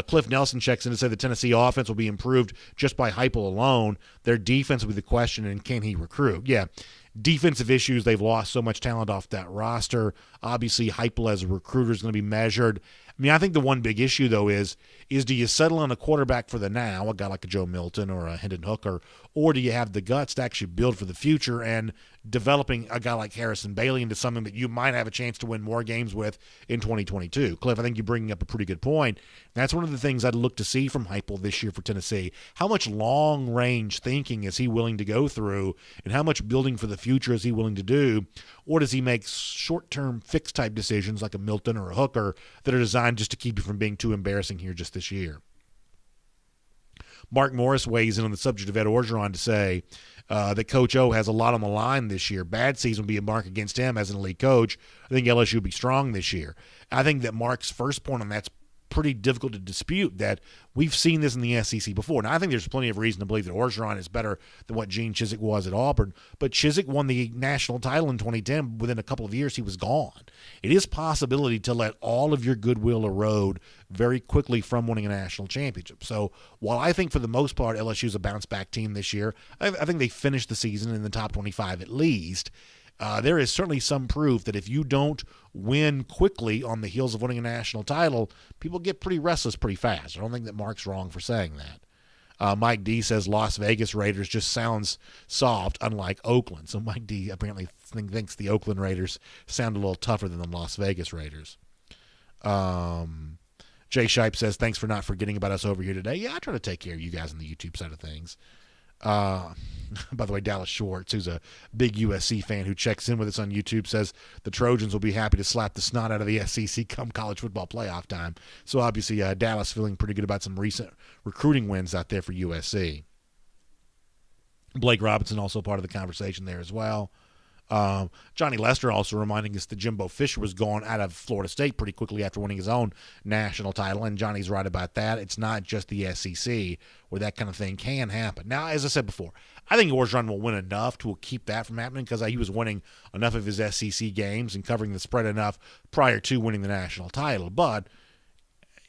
Cliff Nelson checks in to say the Tennessee offense will be improved just by Heupel alone. Their defense will be the question, and can he recruit? Yeah, defensive issues. They've lost so much talent off that roster. Obviously, Heupel as a recruiter is going to be measured. I mean, I think the one big issue, though, is do you settle on a quarterback for the now, a guy like a Joe Milton or a Hendon Hooker, or do you have the guts to actually build for the future and developing a guy like Harrison Bailey into something that you might have a chance to win more games with in 2022? Cliff, I think you're bringing up a pretty good point. That's one of the things I'd look to see from Heupel this year for Tennessee. How much long-range thinking is he willing to go through, and how much building for the future is he willing to do? Or does he make short-term fix-type decisions like a Milton or a Hooker that are designed just to keep you from being too embarrassing here just this year? Mark Morris weighs in on the subject of Ed Orgeron to say that Coach O has a lot on the line this year. Bad season will be a mark against him as an elite coach. I think LSU will be strong this year. I think that Mark's first point on that's pretty difficult to dispute, that we've seen this in the SEC before. Now, I think there's plenty of reason to believe that Orgeron is better than what Gene Chizik was at Auburn, but Chizik won the national title in 2010. Within a couple of years, he was gone. It is possibility to let all of your goodwill erode very quickly from winning a national championship. So while I think for the most part LSU is a bounce-back team this year, I think they finished the season in the top 25 at least. There is certainly some proof that if you don't win quickly on the heels of winning a national title, people get pretty restless pretty fast. I don't think that Mark's wrong for saying that. Mike D says Las Vegas Raiders just sounds soft, unlike Oakland. So Mike D apparently thinks the Oakland Raiders sound a little tougher than the Las Vegas Raiders. Jay Shipe says, thanks for not forgetting about us over here today. Yeah, I try to take care of you guys on the YouTube side of things. By the way, Dallas Schwartz, who's a big USC fan who checks in with us on YouTube, says the Trojans will be happy to slap the snot out of the SEC come college football playoff time. So obviously Dallas feeling pretty good about some recent recruiting wins out there for USC. Blake Robinson also part of the conversation there as well. Johnny Lester also reminding us that Jimbo Fisher was gone out of Florida State pretty quickly after winning his own national title, and Johnny's right about that. It's not just the SEC where that kind of thing can happen. Now, as I said before, I think Orgeron will win enough to keep that from happening because he was winning enough of his SEC games and covering the spread enough prior to winning the national title. But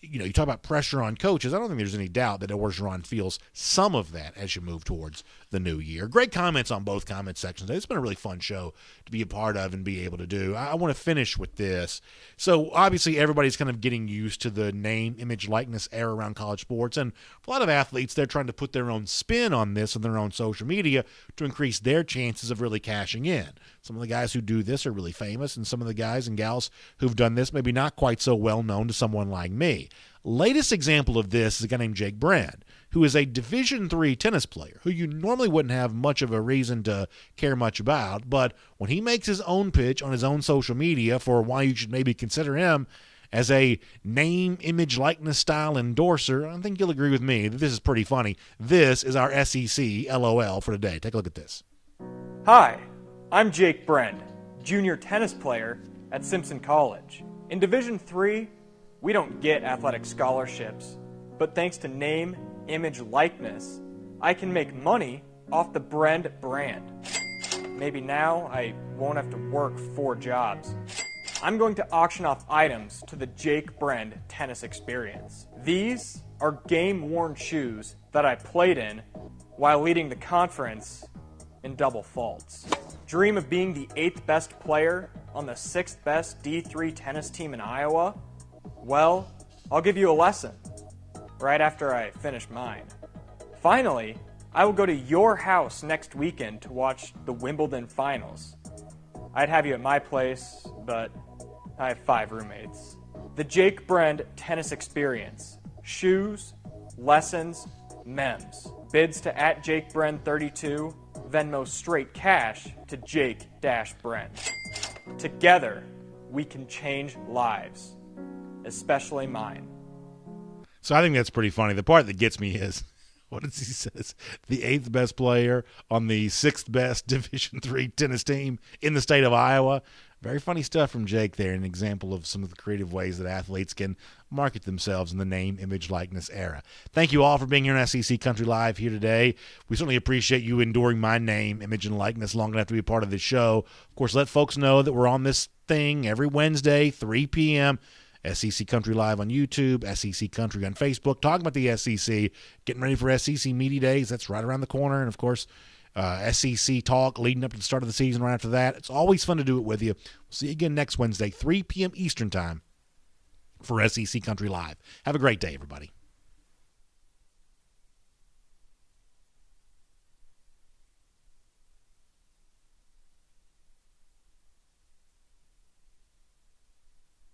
you talk about pressure on coaches. I don't think there's any doubt that Orgeron feels some of that as you move towards the new year. Great comments on both comment sections. It's been a really fun show to be a part of and be able to do. I want to finish with this. So obviously everybody's kind of getting used to the name, image, likeness era around college sports. And for a lot of athletes, they're trying to put their own spin on this on their own social media to increase their chances of really cashing in. Some of the guys who do this are really famous, and some of the guys and gals who've done this maybe not quite so well known to someone like me. Latest example of this is a guy named Jake Brand, who is a Division III tennis player who you normally wouldn't have much of a reason to care much about, but when he makes his own pitch on his own social media for why you should maybe consider him as a name, image, likeness style endorser, I think you'll agree with me that this is pretty funny. This is our SEC LOL for today. Take a look at this. Hi, I'm Jake Brand, junior tennis player at Simpson College. In Division III, we don't get athletic scholarships, but thanks to name, image, likeness, I can make money off the Brand brand. Maybe now I won't have to work 4 jobs. I'm going to auction off items to the Jake Brand tennis experience. These are game-worn shoes that I played in while leading the conference in double faults. Dream of being the 8th best player on the 6th best D3 tennis team in Iowa? Well, I'll give you a lesson right after I finish mine. Finally, I will go to your house next weekend to watch the Wimbledon finals. I'd have you at my place, but I have 5 roommates. The Jake Brand tennis experience. Shoes, lessons, memes. Bids to @JakeBrand32, Venmo straight cash to Jake-Brand. Together, we can change lives, especially mine. So I think that's pretty funny. The part that gets me is, what does he says? The 8th best player on the 6th best Division III tennis team in the state of Iowa. Very funny stuff from Jake there, an example of some of the creative ways that athletes can market themselves in the name, image, likeness era. Thank you all for being here on SEC Country Live here today. We certainly appreciate you enduring my name, image, and likeness long enough to be a part of the show. Of course, let folks know that we're on this thing every Wednesday, 3 p.m., SEC Country Live on YouTube, SEC Country on Facebook, talking about the SEC, getting ready for SEC Media Days. That's right around the corner. And, of course, SEC talk leading up to the start of the season right after that. It's always fun to do it with you. We'll see you again next Wednesday, 3 p.m. Eastern Time for SEC Country Live. Have a great day, everybody.